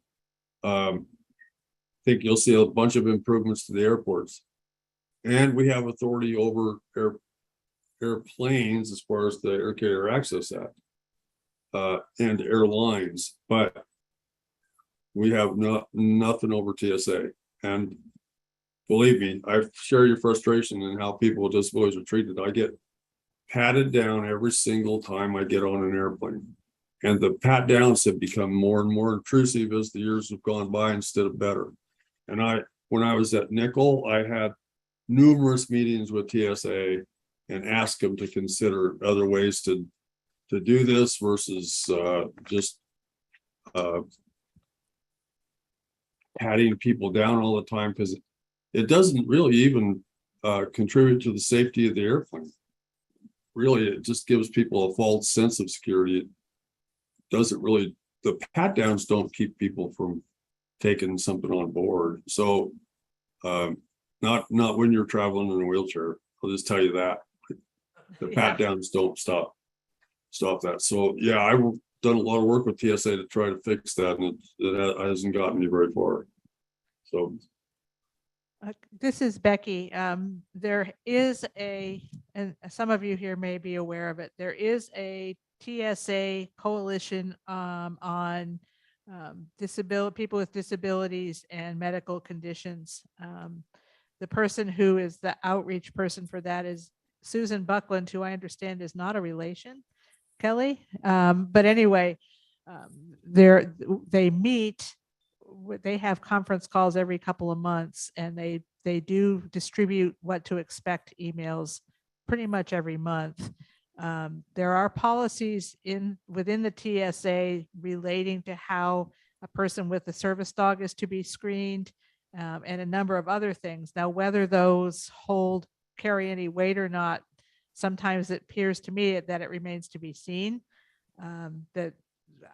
I think you'll see a bunch of improvements to the airports, and we have authority over airplanes as far as the Air Carrier Access Act and airlines, but we have nothing over TSA. And believe me, I share your frustration in how people with disabilities are treated. I get patted down every single time I get on an airplane, and the pat downs have become more and more intrusive as the years have gone by instead of better. And when I was at Nickel, I had numerous meetings with TSA and asked them to consider other ways to do this versus just patting people down all the time, because it doesn't really even contribute to the safety of the airplane. Really, it just gives people a false sense of security. It doesn't really, the pat downs don't keep people from taking something on board. So not when you're traveling in a wheelchair. I'll just tell you that. The pat downs don't stop that. So yeah, I've done a lot of work with TSA to try to fix that, and it hasn't gotten me very far. So this is Becky. There is and some of you here may be aware of it, there is a TSA coalition on people with disabilities and medical conditions. The person who is the outreach person for that is Susan Buckland, who I understand is not a relation, Kelly. But anyway, they meet, they have conference calls every couple of months, and they do distribute what to expect emails pretty much every month. There are policies within the TSA relating to how a person with a service dog is to be screened, and a number of other things. Now, whether those carry any weight or not, sometimes it appears to me that it remains to be seen.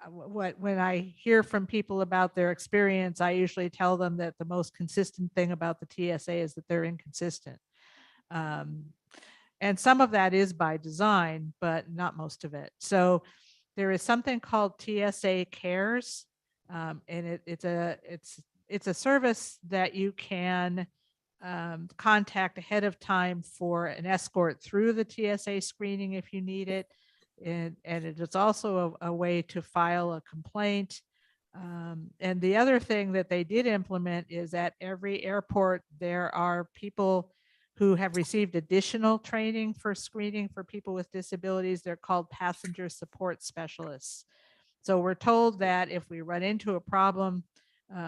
When I hear from people about their experience, I usually tell them that the most consistent thing about the TSA is that they're inconsistent. And some of that is by design, but not most of it. So there is something called TSA Cares, and it's a service that you can contact ahead of time for an escort through the TSA screening if you need it. And it is also a way to file a complaint. And the other thing that they did implement is at every airport, there are people who have received additional training for screening for people with disabilities. They're called passenger support specialists. So we're told that if we run into a problem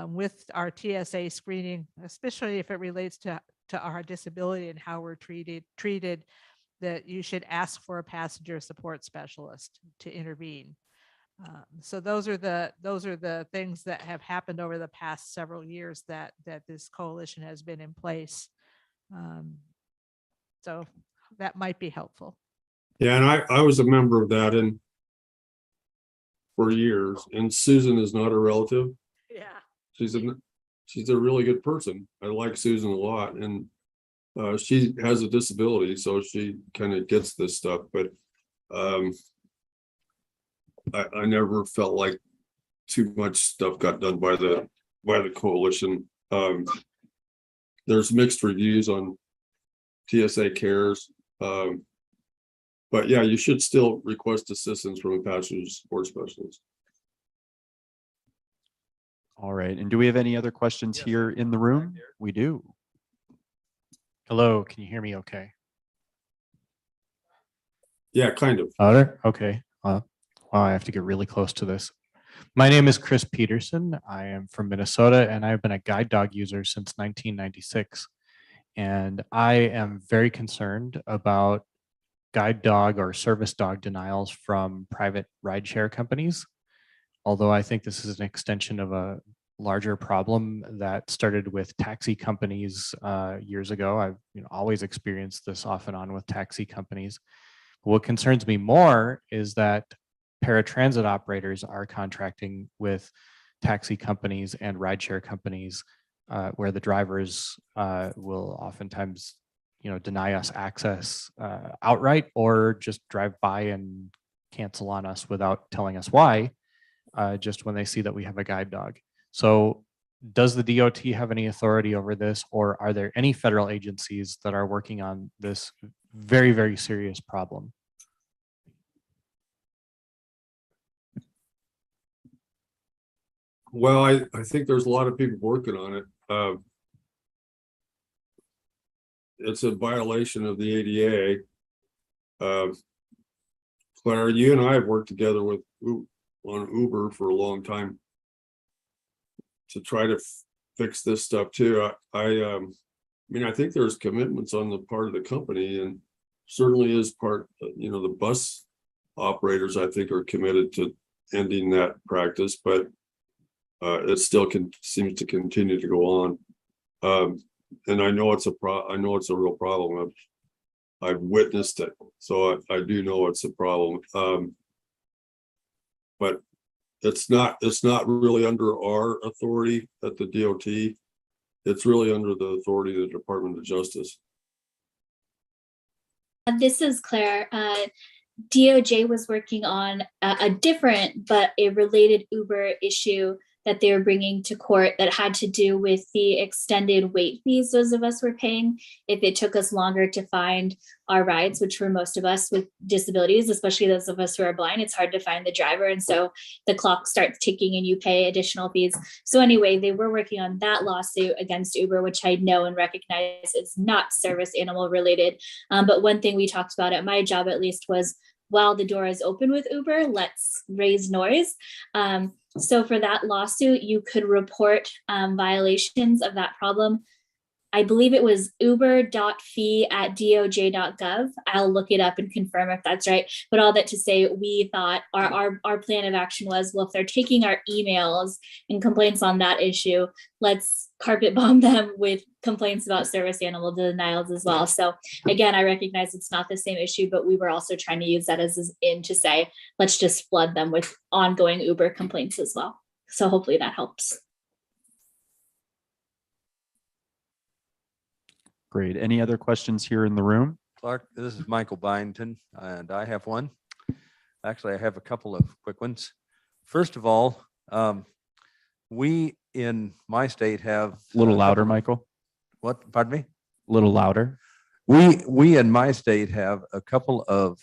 with our TSA screening, especially if it relates to our disability and how we're treated, that you should ask for a passenger support specialist to intervene. So those are the things that have happened over the past several years that this coalition has been in place. So that might be helpful. Yeah, and I was a member of that for years, and Susan is not a relative. Yeah. She's a really good person. I like Susan a lot, and she has a disability, so she kind of gets this stuff, but I never felt like too much stuff got done by the coalition. There's mixed reviews on TSA Cares, but yeah, you should still request assistance from a passenger support specialist. All right. And do we have any other questions here in the room? We do. Hello, can you hear me okay? Yeah, kind of. Louder? Okay. Wow, I have to get really close to this. My name is Chris Peterson. I am from Minnesota, and I've been a guide dog user since 1996. And I am very concerned about guide dog or service dog denials from private rideshare companies. Although I think this is an extension of a larger problem that started with taxi companies years ago. I've always experienced this off and on with taxi companies. What concerns me more is that paratransit operators are contracting with taxi companies and rideshare companies where the drivers will oftentimes deny us access outright, or just drive by and cancel on us without telling us why, just when they see that we have a guide dog. So does the DOT have any authority over this, or are there any federal agencies that are working on this very, very serious problem? Well, I think there's a lot of people working on it. It's a violation of the ADA. Claire, you and I have worked together on Uber for a long time to try to fix this stuff too. I mean, I think there's commitments on the part of the company, and certainly is part, the bus operators, I think, are committed to ending that practice, but it still seems to continue to go on. And I know it's a real problem. I've witnessed it, so I do know it's a problem. But it's not really under our authority at the DOT. It's really under the authority of the Department of Justice. This is Claire. DOJ was working on a different but a related Uber issue that they were bringing to court that had to do with the extended wait fees those of us were paying if it took us longer to find our rides, which for most of us with disabilities, especially those of us who are blind, it's hard to find the driver. And so the clock starts ticking and you pay additional fees. So anyway, they were working on that lawsuit against Uber, which I know and recognize is not service animal related. But one thing we talked about at my job, at least, was while the door is open with Uber, let's raise noise. So for that lawsuit, you could report violations of that problem. I believe it was uber.fee@doj.gov. I'll look it up and confirm if that's right. But all that to say, we thought our plan of action was, well, if they're taking our emails and complaints on that issue, let's carpet bomb them with complaints about service animal denials as well. So again, I recognize it's not the same issue, but we were also trying to use that as in to say, let's just flood them with ongoing Uber complaints as well. So hopefully that helps. Great. Any other questions here in the room? Clark, this is Michael Byington, and I have one. Actually, I have a couple of quick ones. First of all, we in my state have A little louder, Michael. What? Pardon me? A little louder. We in my state have a couple of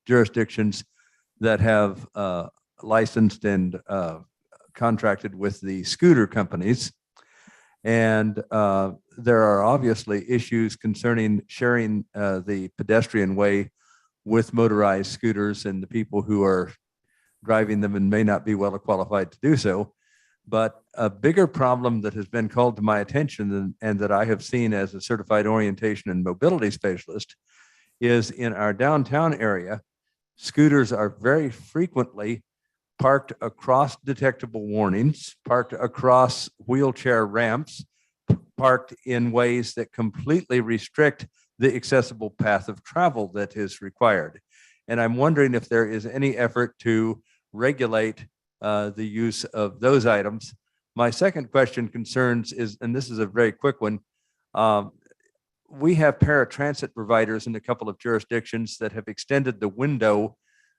jurisdictions that have licensed and contracted with the scooter companies. And there are obviously issues concerning sharing the pedestrian way with motorized scooters and the people who are driving them and may not be well qualified to do so. But a bigger problem that has been called to my attention and that I have seen as a certified orientation and mobility specialist is in our downtown area, scooters are very frequently parked across detectable warnings, parked across wheelchair ramps, parked in ways that completely restrict the accessible path of travel that is required. And I'm wondering if there is any effort to regulate the use of those items. My second question concerns is, and this is a very quick one, we have paratransit providers in a couple of jurisdictions that have extended the window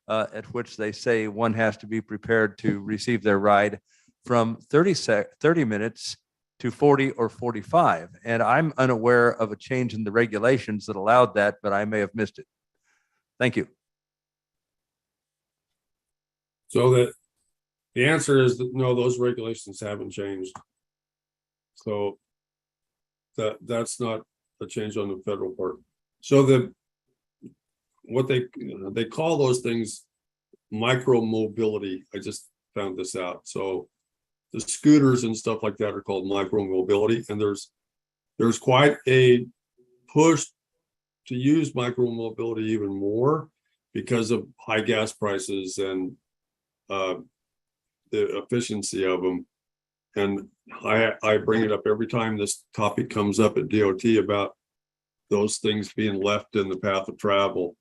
at which they say one has to be prepared to receive their ride from 30 minutes to 40 or 45. And I'm unaware of a change in the regulations that allowed that, but I may have missed it. Thank you. So that the answer is that no, those regulations haven't changed. So that's not a change on the federal part. So what they call those things micro mobility. I just found this out. So the scooters and stuff like that are called micro mobility, and there's quite a push to use micro mobility even more because of high gas prices and the efficiency of them. And I bring it up every time this topic comes up at DOT about those things being left in the path of travel.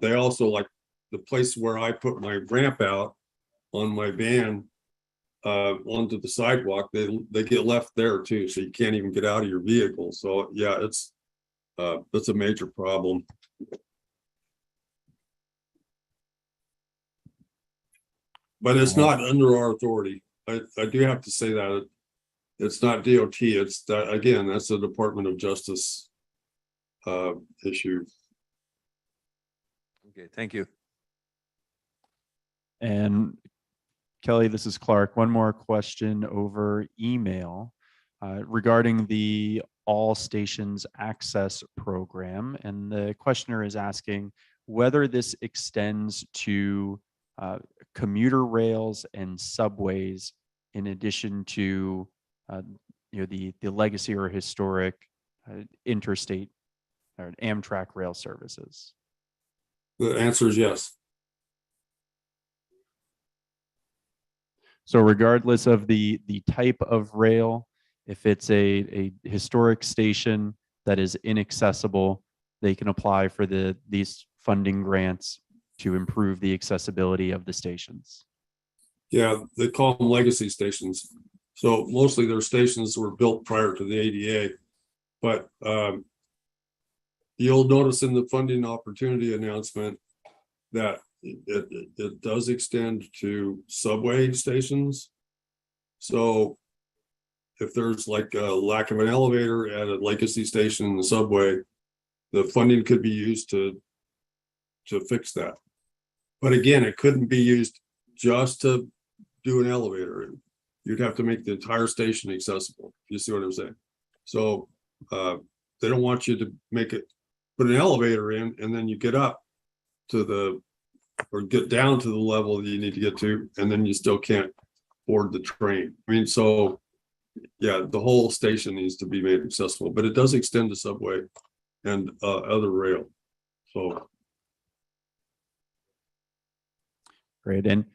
They also, like the place where I put my ramp out on my van onto the sidewalk, they get left there too, so you can't even get out of your vehicle. So yeah, that's a major problem. But it's not under our authority. I do have to say that it's not DOT. It's that, again, that's a Department of Justice issue. Okay, thank you. And Kelly, this is Clark. One more question over email regarding the All Stations Access Program. And the questioner is asking whether this extends to commuter rails and subways in addition to the legacy or historic interstate or Amtrak rail services. The answer is yes. So regardless of the type of rail, if it's a historic station that is inaccessible, they can apply for these funding grants to improve the accessibility of the stations. Yeah, they call them legacy stations. So mostly their stations were built prior to the ADA, but you'll notice in the funding opportunity announcement that it does extend to subway stations. So if there's like a lack of an elevator at a legacy station in the subway, the funding could be used to fix that. But again, it couldn't be used just to do an elevator. You'd have to make the entire station accessible. You see what I'm saying? So they don't want you to put an elevator in and then you get up to or get down to the level that you need to get to, and then you still can't board the train. I mean, so yeah, the whole station needs to be made accessible, but it does extend to subway and other rail. So Great. And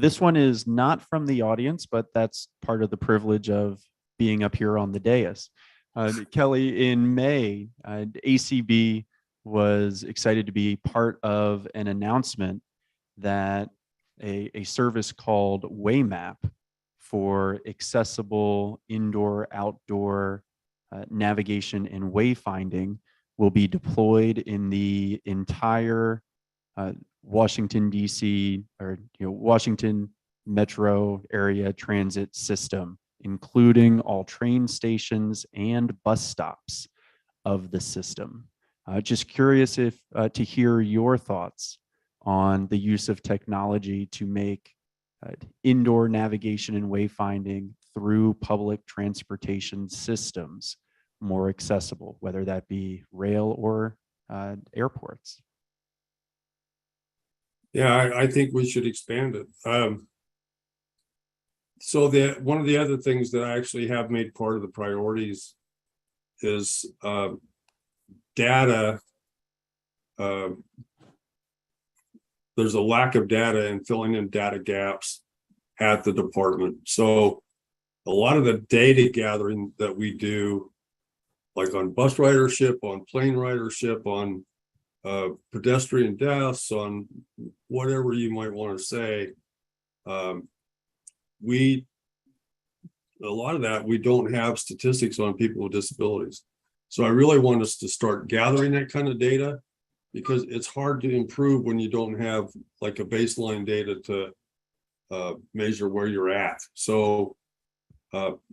this one is not from the audience, but that's part of the privilege of being up here on the dais. Kelly, in May, ACB was excited to be part of an announcement that a service called Waymap for accessible indoor-outdoor navigation and wayfinding will be deployed in the entire Washington, D.C. or Washington metro area transit system, including all train stations and bus stops of the system. Just curious if to hear your thoughts on the use of technology to make indoor navigation and wayfinding through public transportation systems more accessible, whether that be rail or airports. yeah, I think we should expand it. So one of the other things that I actually have made part of the priorities is data. There's a lack of data and filling in data gaps at the department. So a lot of the data gathering that we do, like on bus ridership, on plane ridership, on pedestrian deaths, on whatever you might want to say, a lot of that we don't have statistics on people with disabilities. So I really want us to start gathering that kind of data, because it's hard to improve when you don't have like a baseline data to measure where you're at. So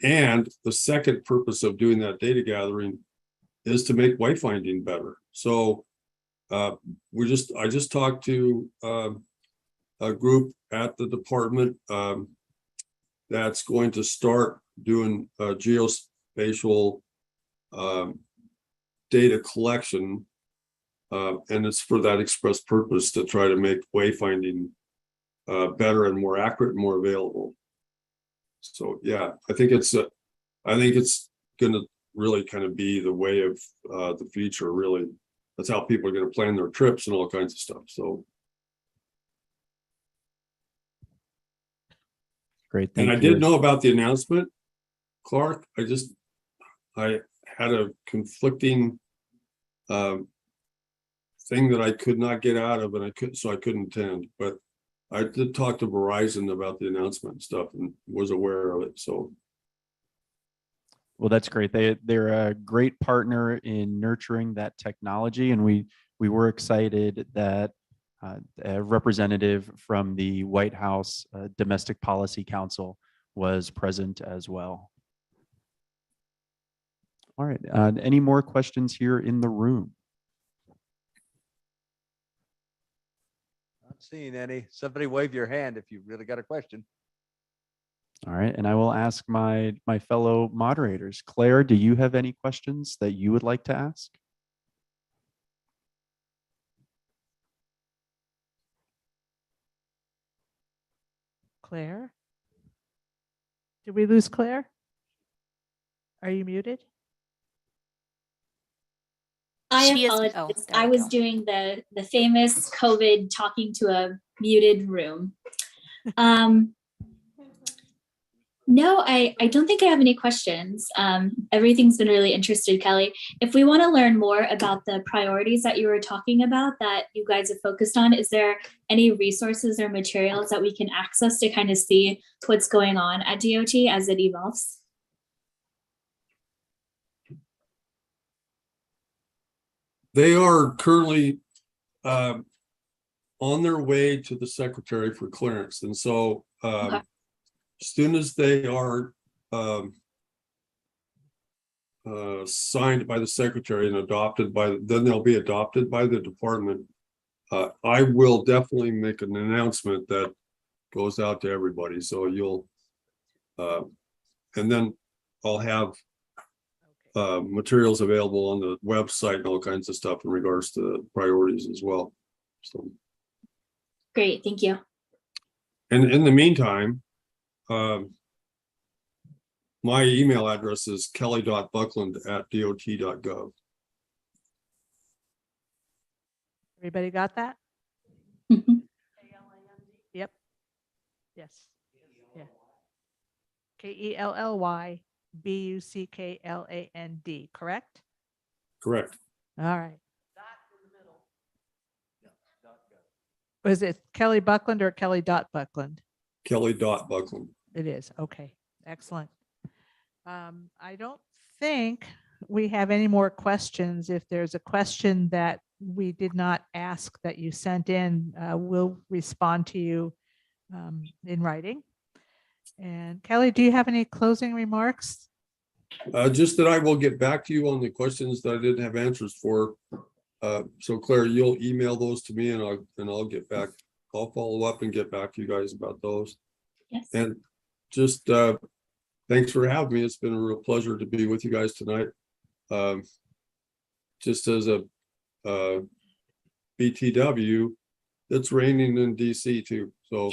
and the second purpose of doing that data gathering is to make wayfinding better. So I just talked to a group at the department that's going to start doing geospatial data collection, and it's for that express purpose to try to make wayfinding better and more accurate and more available. So yeah, I think it's going to really kind of be the way of the future. Really, that's how people are going to plan their trips and all kinds of stuff. So great, and I did know about the announcement, Clark. I had a conflicting thing that I could not get out of, and I couldn't attend. But I did talk to Verizon about the announcement and stuff, and was aware of it. So, well, that's great. They're a great partner in nurturing that technology, and we were excited that a representative from the White House Domestic Policy Council was present as well. All right. Any more questions here in the room? Not seeing any. Somebody wave your hand if you've really got a question. All right. And I will ask my fellow moderators. Claire, do you have any questions that you would like to ask? Claire? Did we lose Claire? Are you muted? I She is- apologize. oh, there I we was go. doing the famous COVID talking to a muted room. No, I don't think I have any questions. Everything's been really interesting, Kelly. If we want to learn more about the priorities that you were talking about that you guys have focused on, is there any resources or materials that we can access to kind of see what's going on at DOT as it evolves? they are currently on their way to the secretary for clearance, and so Okay. as soon as they are signed by the secretary and adopted then they'll be adopted by the department. I will definitely make an announcement that goes out to everybody. So you'll, and then I'll have materials available on the website and all kinds of stuff in regards to priorities as well. So Great, thank you. and in the meantime, my email address is kelly.buckland@dot.gov. Everybody got that? Yep. Yes. Yeah. KELLYBUCKLAND, correct? Correct. All right. Was it Kelly Buckland or Kelly dot Buckland? Kelly.Buckland. It is. Okay. Excellent. I don't think we have any more questions. If there's a question that we did not ask that you sent in, we'll respond to you in writing. And Kelly, do you have any closing remarks? Just that I will get back to you on the questions that I didn't have answers for. So Claire, you'll email those to me and I'll get back. I'll follow up and get back to you guys about those. Yes. And just thanks for having me. It's been a real pleasure to be with you guys tonight. Just as a BTW, it's raining in DC too. So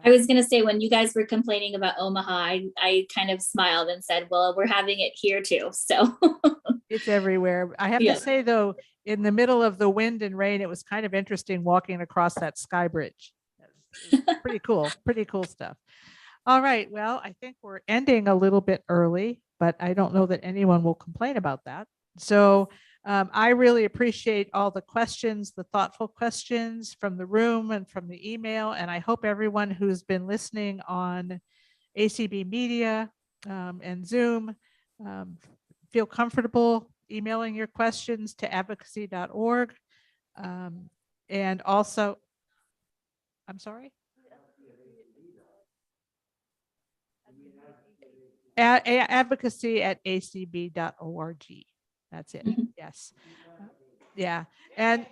I was gonna say, when you guys were complaining about Omaha, I kind of smiled and said, well, we're having it here too, so. It's everywhere. I have Yeah. to say though, in the middle of the wind and rain, it was kind of interesting walking across that sky bridge. It was pretty cool stuff. All right, well, I think we're ending a little bit early, but I don't know that anyone will complain about that. So I really appreciate all the questions, the thoughtful questions from the room and from the email. And I hope everyone who's been listening on ACB Media and Zoom feel comfortable emailing your questions to advocacy.org. And also, I'm sorry? Advocacy@acb.org. That's it. Yes. Yeah. And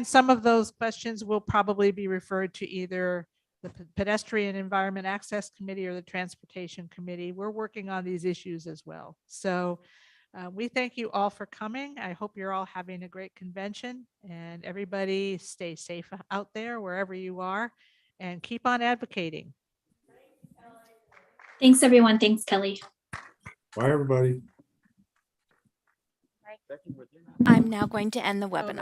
some of those questions will probably be referred to either the Pedestrian Environment Access Committee or the Transportation Committee. We're working on these issues as well. So we thank you all for coming. I hope you're all having a great convention, and everybody stay safe out there wherever you are, and keep on advocating. Thanks, everyone. Thanks, Kelly. bye, everybody. I'm now going to end the webinar.